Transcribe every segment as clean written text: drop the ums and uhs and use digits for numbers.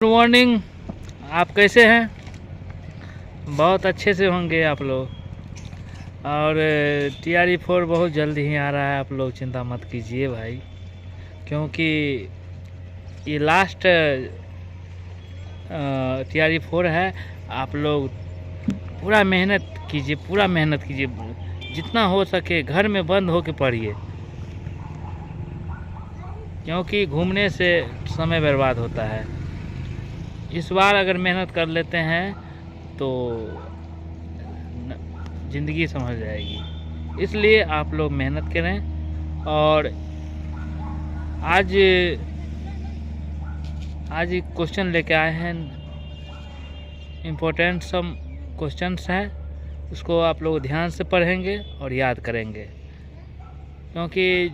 Good morning. आप कैसे हैं? बहुत अच्छे से होंगे आप लोग। और TRE4 बहुत जल्द ही आ रहा है, आप लोग चिंता मत कीजिए भाई, क्योंकि ये लास्ट TRE4 है। आप लोग पूरा मेहनत कीजिए, पूरा मेहनत कीजिए, जितना हो सके घर में बंद हो के पढ़िए, क्योंकि घूमने से समय बर्बाद होता है। इस बार अगर मेहनत कर लेते हैं तो ज़िंदगी समझ जाएगी। इसलिए आप लोग मेहनत करें। और आज क्वेश्चन लेके आए हैं, इम्पोर्टेंट सम क्वेश्चंस हैं, उसको आप लोग ध्यान से पढ़ेंगे और याद करेंगे, क्योंकि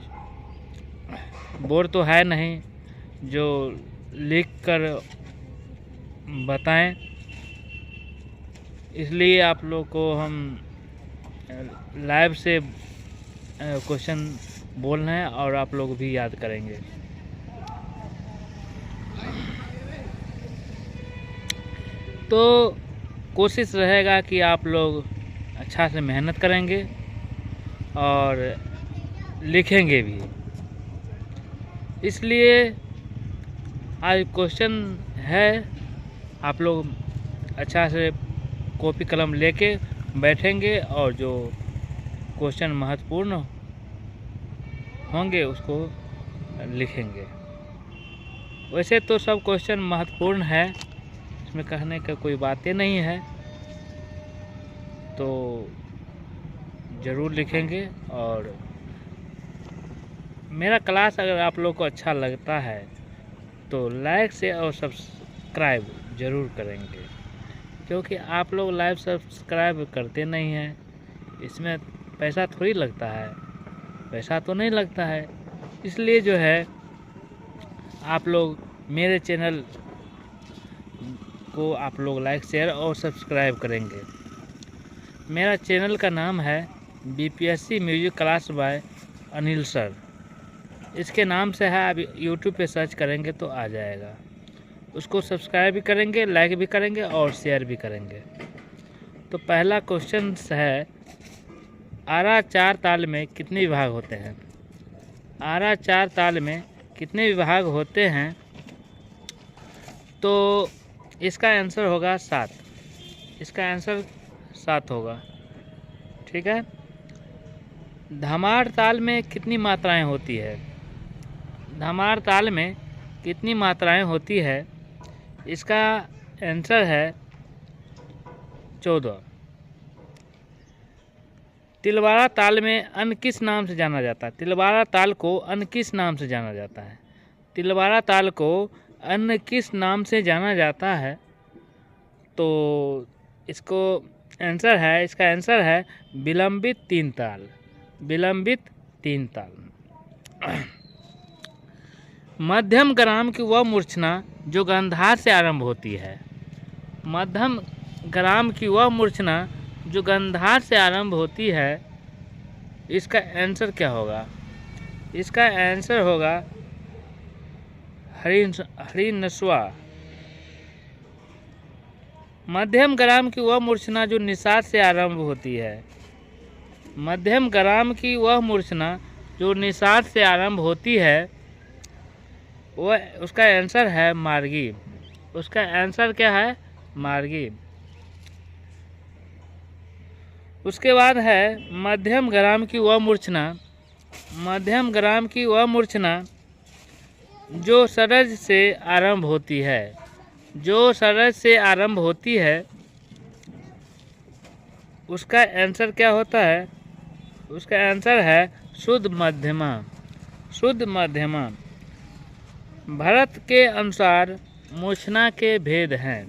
बोर्ड तो है नहीं जो लिख कर बताएं। इसलिए आप लोग को हम लाइव से क्वेश्चन बोल रहे हैं और आप लोग भी याद करेंगे। तो कोशिश रहेगा कि आप लोग अच्छा से मेहनत करेंगे और लिखेंगे भी। इसलिए आज क्वेश्चन है, आप लोग अच्छा से कॉपी कलम लेके बैठेंगे और जो क्वेश्चन महत्वपूर्ण होंगे उसको लिखेंगे। वैसे तो सब क्वेश्चन महत्वपूर्ण है, इसमें कहने का कोई बातें नहीं है, तो ज़रूर लिखेंगे। और मेरा क्लास अगर आप लोग को अच्छा लगता है तो लाइक से और सब्सक्राइब ज़रूर करेंगे, क्योंकि आप लोग लाइव सब्सक्राइब करते नहीं हैं। इसमें पैसा थोड़ी लगता है, पैसा तो नहीं लगता है। इसलिए जो है आप लोग मेरे चैनल को आप लोग लाइक शेयर और सब्सक्राइब करेंगे। मेरा चैनल का नाम है BPSC music class by Anil sir. इसके नाम से है, आप यूट्यूब पे सर्च करेंगे तो आ जाएगा। उसको सब्सक्राइब भी करेंगे, लाइक भी करेंगे और शेयर भी करेंगे। तो पहला क्वेश्चन है, आरा चार ताल में कितने विभाग होते हैं? आरा चार ताल में कितने विभाग होते हैं? तो इसका आंसर होगा 7। इसका आंसर 7 होगा, ठीक है। धमार ताल में कितनी मात्राएं होती है? धमार ताल में कितनी मात्राएं होती है? इसका आंसर है 14। तिलवाड़ा ताल में अन्य किस नाम से जाना जाता है? तिलवाड़ा ताल को अन्य किस नाम से जाना जाता है? तिलवाड़ा ताल को अन्य किस नाम से जाना जाता है? तो इसको आंसर है, इसका आंसर है विलंबित तीन ताल। विलंबित तीन ताल। मध्यम ग्राम की वह मूर्छना जो गंधार से आरंभ होती है। मध्यम ग्राम की वह मूर्छना जो गंधार से आरंभ होती है। इसका आंसर क्या होगा? इसका आंसर होगा हरिनस्वा। मध्यम ग्राम की वह मूर्छना जो निषाद से आरंभ होती है। मध्यम ग्राम की वह मूर्छना जो निषाद से आरंभ होती है, वह उसका आंसर है मार्गी। उसका आंसर क्या है? मार्गी। उसके बाद है मध्यम ग्राम की वह मूर्छना। मध्यम ग्राम की वह मूर्छना जो सरज से आरंभ होती है। जो सरज से आरंभ होती है, उसका आंसर क्या होता है? उसका आंसर है शुद्ध मध्यमा। शुद्ध मध्यमा। भरत के अनुसार मूर्छना के भेद हैं।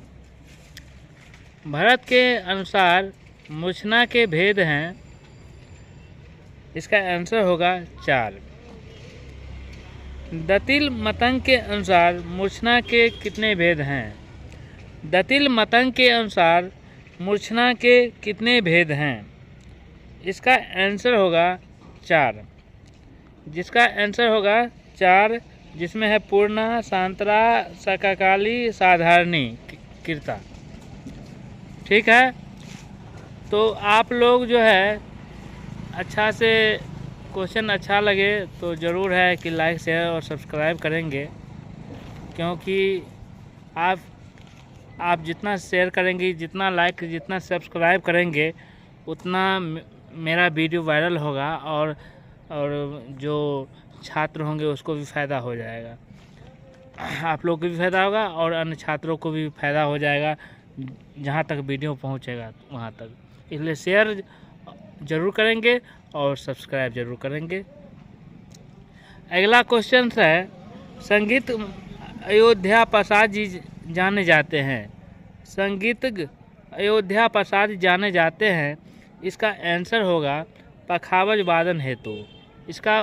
भरत के अनुसार मूर्छना के भेद हैं। इसका आंसर होगा 4। दतिल मतंग के अनुसार मूर्छना के कितने भेद हैं? दतिल मतंग के अनुसार मूर्छना के कितने भेद हैं? इसका आंसर होगा 4। जिसका आंसर होगा 4 जिसमें है पूर्णा, शांतरा, सकाकाली, साधारणी, कीर्ता। ठीक है, तो आप लोग जो है अच्छा से क्वेश्चन अच्छा लगे तो ज़रूर है कि लाइक शेयर और सब्सक्राइब करेंगे, क्योंकि आप जितना शेयर करेंगे, जितना लाइक, जितना सब्सक्राइब करेंगे, उतना मेरा वीडियो वायरल होगा और जो छात्र होंगे उसको भी फ़ायदा हो जाएगा, आप लोग को भी फ़ायदा होगा और अन्य छात्रों को भी फ़ायदा हो जाएगा। जहाँ तक वीडियो पहुँचेगा वहाँ तक, इसलिए शेयर ज़रूर करेंगे और सब्सक्राइब ज़रूर करेंगे। अगला क्वेश्चन है, संगीत अयोध्या प्रसाद जी जाने जाते हैं। संगीतज्ञ अयोध्या प्रसाद जाने जाते हैं, इसका आंसर होगा पखावज वादन हेतु। इसका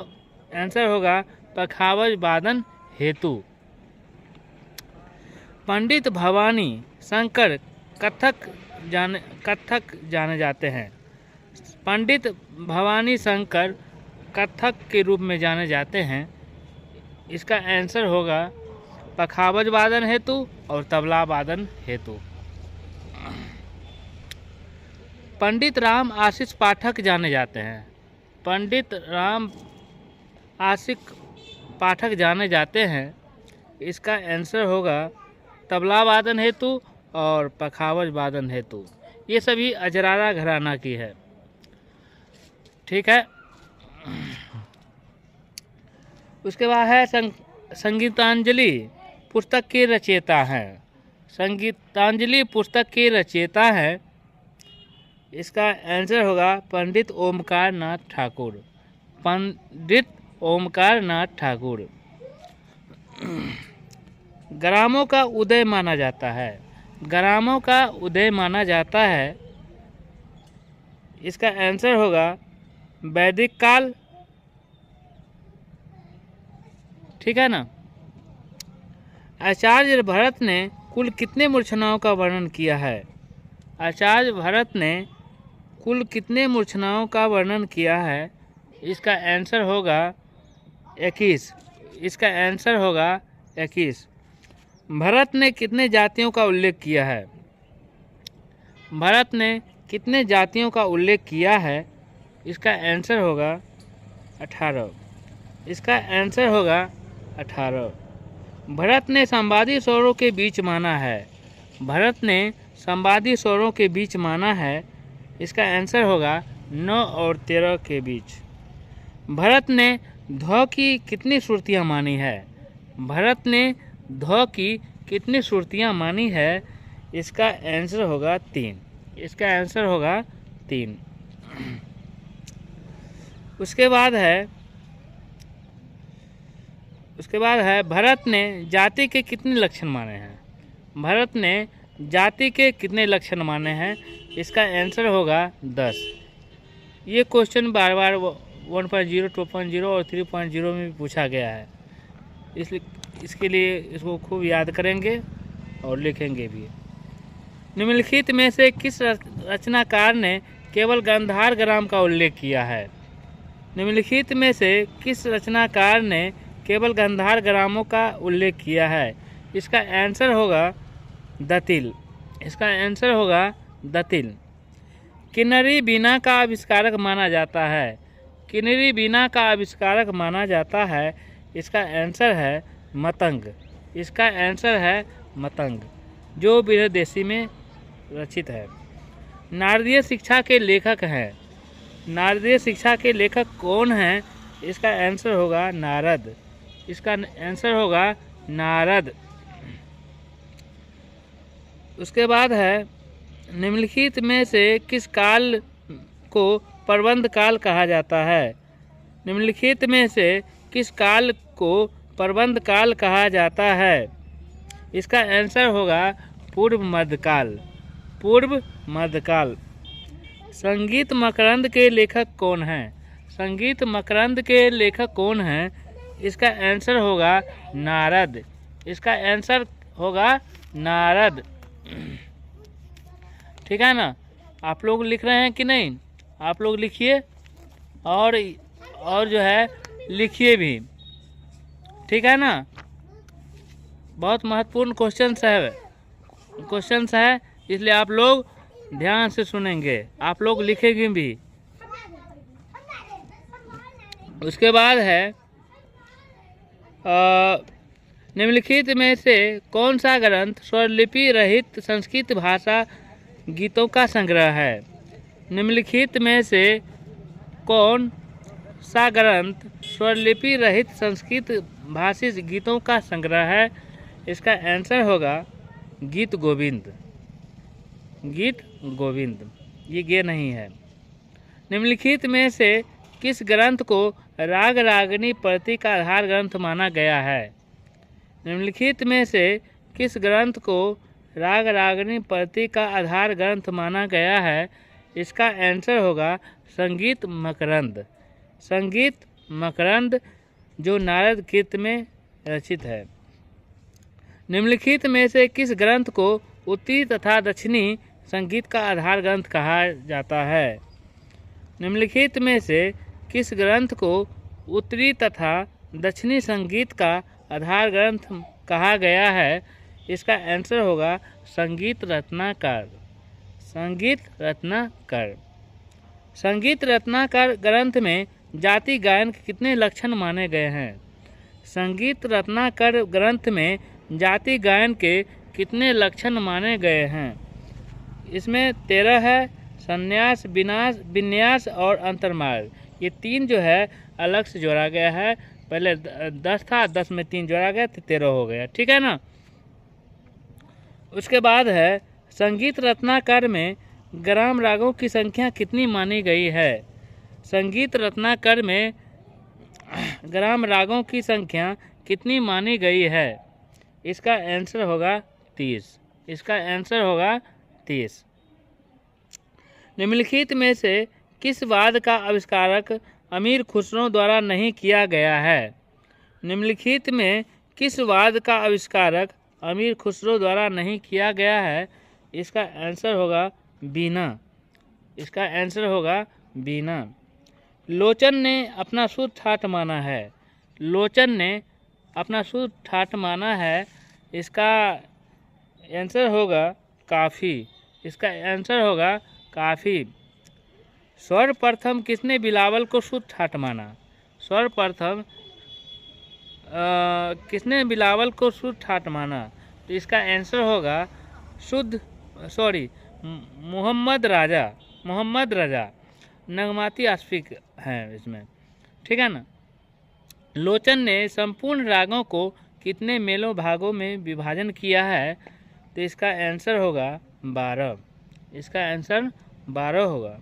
आंसर होगा पखावज वादन हेतु। पंडित भवानी शंकर कथक जाने जाते हैं। पंडित भवानी शंकर कथक के रूप में जाने जाते हैं, इसका आंसर होगा पखावज वादन हेतु और तबला वादन हेतु। पंडित राम आशीष पाठक जाने जाते हैं। पंडित राम आशिक पाठक जाने जाते हैं, इसका आंसर होगा तबला वादन हेतु और पखावज वादन हेतु। ये सभी अजरारा घराना की है। ठीक है, उसके बाद है संगीतांजलि पुस्तक के रचयिता हैं। संगीतांजलि पुस्तक के रचयिता हैं, इसका आंसर होगा पंडित ओमकार नाथ ठाकुर। पंडित ओमकार नाथ ठाकुर। ग्रामों का उदय माना जाता है। ग्रामों का उदय माना जाता है, इसका आंसर होगा वैदिक काल। ठीक है ना। आचार्य भरत ने कुल कितने मूर्छनाओं का वर्णन किया है? आचार्य भरत ने कुल कितने मूर्छनाओं का वर्णन किया है? इसका आंसर होगा 21। इसका आंसर होगा 21। भरत ने कितने जातियों का उल्लेख किया है? भरत ने कितने जातियों का उल्लेख किया है? इसका आंसर होगा 18। इसका आंसर होगा 18। भरत ने संवादी स्वरों के बीच माना है। भरत ने संवादी स्वरों के बीच माना है, इसका आंसर होगा 9 और 13 के बीच। भरत ने ध की कितनी श्रुतियाँ मानी है? भरत ने ध की कितनी श्रुतियाँ मानी है? इसका आंसर होगा 3। इसका आंसर होगा 3। उसके बाद है भरत ने जाति के कितने लक्षण माने हैं? भरत ने जाति के कितने लक्षण माने हैं? इसका आंसर होगा 10। ये क्वेश्चन बार बार 1.0, 2.0 और 3.0 में भी पूछा गया है, इसलिए इसके लिए इसको खूब याद करेंगे और लिखेंगे भी। निम्नलिखित में से किस रचनाकार ने केवल गांधार ग्राम का उल्लेख किया है? निम्नलिखित में से किस रचनाकार ने केवल गांधार ग्रामों का उल्लेख किया है? इसका आंसर होगा दतिल। इसका आंसर होगा दतिल। किन्नरी बीना का आविष्कारक माना जाता है। किन्नरी बीना का आविष्कारक माना जाता है, इसका आंसर है मतंग। इसका आंसर है मतंग, जो विरहदेशी में रचित है। नारदीय शिक्षा के लेखक हैं। नारदीय शिक्षा के लेखक कौन हैं? इसका आंसर होगा नारद। इसका आंसर होगा नारद। उसके बाद है निम्नलिखित में से किस काल को प्रबंध काल कहा जाता है? निम्नलिखित में से किस काल को प्रबंध काल कहा जाता है? इसका आंसर होगा पूर्व मध्यकाल। पूर्व मध्यकाल। संगीत मकरंद के लेखक कौन हैं? संगीत मकरंद के लेखक कौन हैं? इसका आंसर होगा नारद। इसका आंसर होगा नारद। ठीक है ना। आप लोग लिख रहे हैं कि नहीं? आप लोग लिखिए और जो है लिखिए भी। ठीक है ना। बहुत महत्वपूर्ण क्वेश्चंस है, इसलिए आप लोग ध्यान से सुनेंगे, आप लोग लिखेंगे भी। उसके बाद है निम्नलिखित में से कौन सा ग्रंथ स्वरलिपि रहित संस्कृत भाषा गीतों का संग्रह है। निम्नलिखित में से कौन सा ग्रंथ स्वरलिपि रहित संस्कृत भाषी गीतों का संग्रह है। इसका आंसर होगा गीत गोविंद। गीत गोविंद, ये गे नहीं है। निम्नलिखित में से किस ग्रंथ को राग रागनी प्रति का आधार ग्रंथ माना गया है। निम्नलिखित में से किस ग्रंथ को राग रागनी प्रति का आधार ग्रंथ माना गया है। इसका आंसर होगा संगीत मकरंद। संगीत मकरंद जो नारद कीर्त में रचित है। निम्नलिखित में से किस ग्रंथ को उत्तरी तथा दक्षिणी संगीत का आधार ग्रंथ कहा जाता है। निम्नलिखित में से किस ग्रंथ को उत्तरी तथा दक्षिणी संगीत का आधार ग्रंथ कहा गया है। इसका आंसर होगा संगीत रत्नाकर। संगीत रत्नाकर। संगीत रत्नाकर ग्रंथ में जाति गायन के कितने लक्षण माने गए हैं। संगीत रत्नाकर ग्रंथ में जाति गायन के कितने लक्षण माने गए हैं। इसमें 13 है। संन्यास, विन्यास और अंतर्मार्ग, ये 3 जो है अलग से जोड़ा गया है। पहले 10 था, 10 में 3 जोड़ा गया तो 13 हो गया, ठीक है ना। उसके बाद है संगीत रत्नाकर में ग्राम रागों की संख्या कितनी मानी गई है। संगीत रत्नाकर में ग्राम रागों की संख्या कितनी मानी गई है। इसका आंसर होगा 30। इसका आंसर होगा 30। निम्नलिखित में से किस वाद का आविष्कारक अमीर खुसरो द्वारा नहीं किया गया है। निम्नलिखित में किस वाद का आविष्कारक अमीर खुसरो द्वारा नहीं किया गया है। इसका आंसर होगा बीना। इसका आंसर होगा बीना। लोचन ने अपना शुद्ध ठाठ माना है। लोचन ने अपना शुद्ध ठाठ माना है। इसका आंसर होगा काफ़ी। इसका आंसर होगा काफ़ी। सर्वप्रथम किसने बिलावल को शुद्ध ठाठ माना। सर्वप्रथम किसने बिलावल को शुद्ध ठाठ माना। तो इसका आंसर होगा मोहम्मद रजा। नगमाती आस्फिक हैं इसमें, ठीक है ना। लोचन ने संपूर्ण रागों को कितने मेलों भागों में विभाजन किया है। तो इसका आंसर होगा 12। इसका आंसर 12 होगा।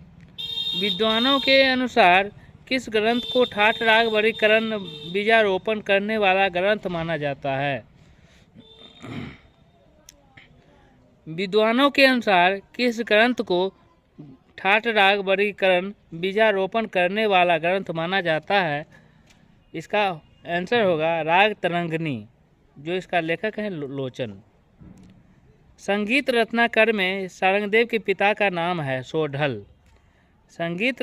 विद्वानों के अनुसार किस ग्रंथ को ठाठ राग वर्गीकरण बीजारोपण करने वाला ग्रंथ माना जाता है। विद्वानों के अनुसार किस ग्रंथ को ठाठ राग वर्गीकरण बीजारोपण करने वाला ग्रंथ माना जाता है। इसका आंसर होगा राग तरंगिणी, जो इसका लेखक है लोचन। संगीत रत्नाकर में सारंगदेव के पिता का नाम है सोढल। संगीत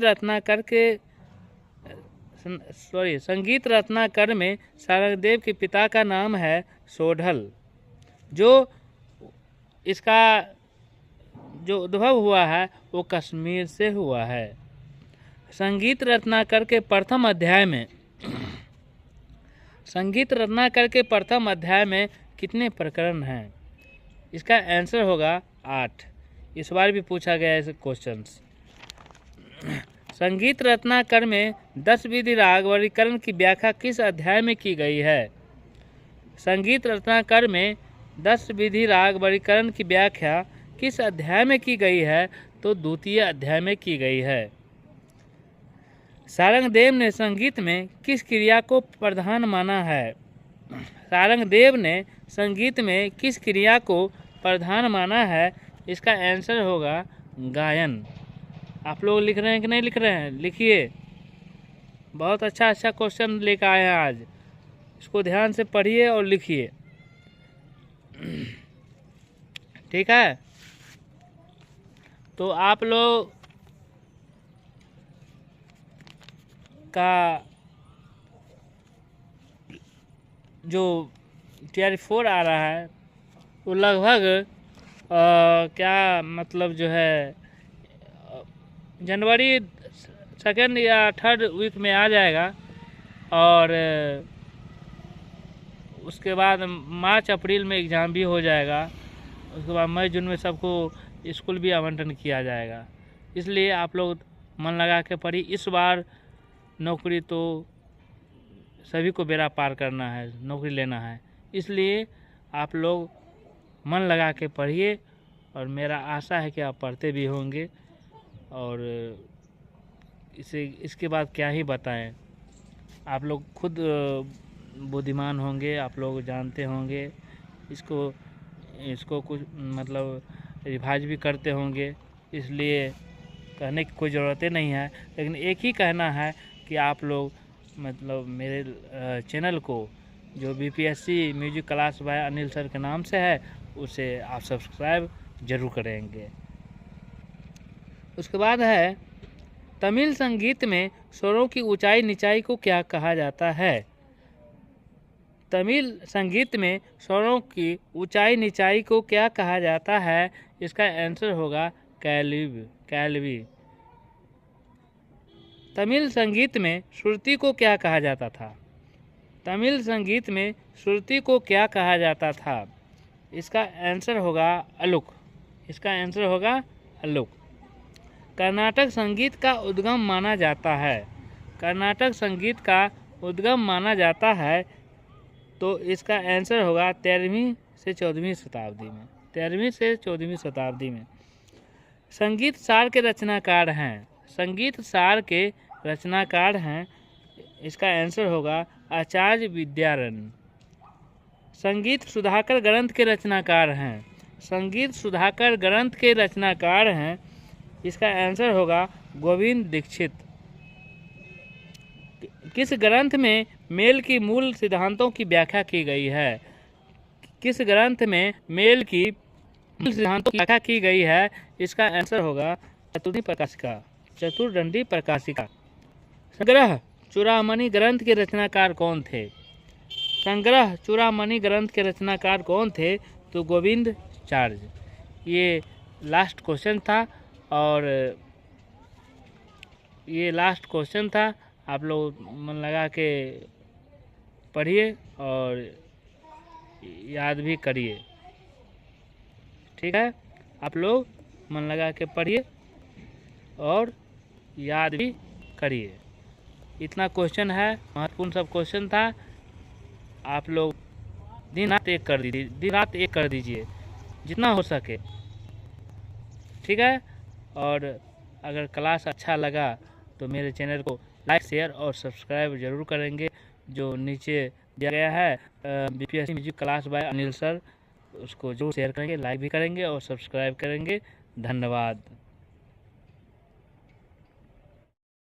रत्नाकर में सारंगदेव के पिता का नाम है सोढल। इसका जो उद्भव हुआ है वो कश्मीर से हुआ है। संगीत रत्नाकर के प्रथम अध्याय में कितने प्रकरण हैं। इसका आंसर होगा 8। इस बार भी पूछा गया है क्वेश्चन। संगीत रत्नाकर में 10 विधि राग वर्गीकरण की व्याख्या किस अध्याय में की गई है। संगीत रत्नाकर में 10 विधि राग वर्गीकरण की व्याख्या किस अध्याय में की गई है। तो द्वितीय अध्याय में की गई है। सारंगदेव ने संगीत में किस क्रिया को प्रधान माना है। सारंगदेव ने संगीत में किस क्रिया को प्रधान माना है। इसका आंसर होगा गायन। आप लोग लिख रहे हैं कि नहीं लिख रहे हैं, लिखिए। बहुत अच्छा क्वेश्चन लेकर आए हैं आज। इसको ध्यान से पढ़िए और लिखिए, ठीक है। तो आप लोग का जो TR4 आ रहा है वो लगभग क्या मतलब जो है जनवरी 2nd या 3rd वीक में आ जाएगा। और उसके बाद मार्च अप्रैल में एग्ज़ाम भी हो जाएगा। उसके बाद मई जून में सबको स्कूल भी आवंटन किया जाएगा। इसलिए आप लोग मन लगा के पढ़िए। इस बार नौकरी तो सभी को बेड़ा पार करना है, नौकरी लेना है, इसलिए आप लोग मन लगा के पढ़िए। और मेरा आशा है कि आप पढ़ते भी होंगे। और इसके बाद क्या ही बताएं, आप लोग खुद बुद्धिमान होंगे, आप लोग जानते होंगे इसको कुछ मतलब रिवाइज भी करते होंगे, इसलिए कहने की कोई ज़रूरत नहीं है। लेकिन एक ही कहना है कि आप लोग मतलब मेरे चैनल को जो BPSC music class by Anil sir के नाम से है उसे आप सब्सक्राइब जरूर करेंगे। उसके बाद है तमिल संगीत में स्वरों की ऊंचाई निचाई को क्या कहा जाता है। तमिल संगीत में स्वरों की ऊंचाई निचाई को क्या कहा जाता है। इसका आंसर होगा कैलवी। तमिल संगीत में श्रुति को क्या कहा जाता था। तमिल संगीत में श्रुति को क्या कहा जाता था। इसका आंसर होगा अलुक। इसका आंसर होगा अलुक। कर्नाटक संगीत का उद्गम माना जाता है। कर्नाटक संगीत का उद्गम माना जाता है तो इसका आंसर होगा 13वीं से 14वीं शताब्दी में। 13वीं से 14वीं शताब्दी में। संगीत सार के रचनाकार हैं। संगीत सार के रचनाकार हैं। इसका आंसर होगा आचार्य विद्यारण्य। संगीत सुधाकर ग्रंथ के रचनाकार हैं। संगीत सुधाकर ग्रंथ के रचनाकार हैं। इसका आंसर होगा गोविंद दीक्षित। किस ग्रंथ में मेल की मूल सिद्धांतों की व्याख्या की गई है। किस ग्रंथ में मेल की मूल सिद्धांतों की व्याख्या की गई है। इसका आंसर होगा चतुर्दंडी प्रकाशिका। संग्रह चूड़ामणि ग्रंथ के रचनाकार कौन थे। संग्रह चूड़ामणि ग्रंथ के रचनाकार कौन थे तो गोविंदाचार्य। ये लास्ट क्वेश्चन था और ये लास्ट क्वेश्चन था। आप लोग मन लगा के पढ़िए और याद भी करिए। ठीक है, आप लोग मन लगा के पढ़िए और याद भी करिए। इतना क्वेश्चन है, महत्वपूर्ण सब क्वेश्चन था। आप लोग दिन रात एक कर दीजिए जितना हो सके। ठीक है, और अगर क्लास अच्छा लगा तो मेरे चैनल को लाइक शेयर और सब्सक्राइब जरूर करेंगे। जो नीचे दिया गया है BPSC music class by Anil sir, उसको जरूर शेयर करेंगे, लाइक भी करेंगे और सब्सक्राइब करेंगे। धन्यवाद।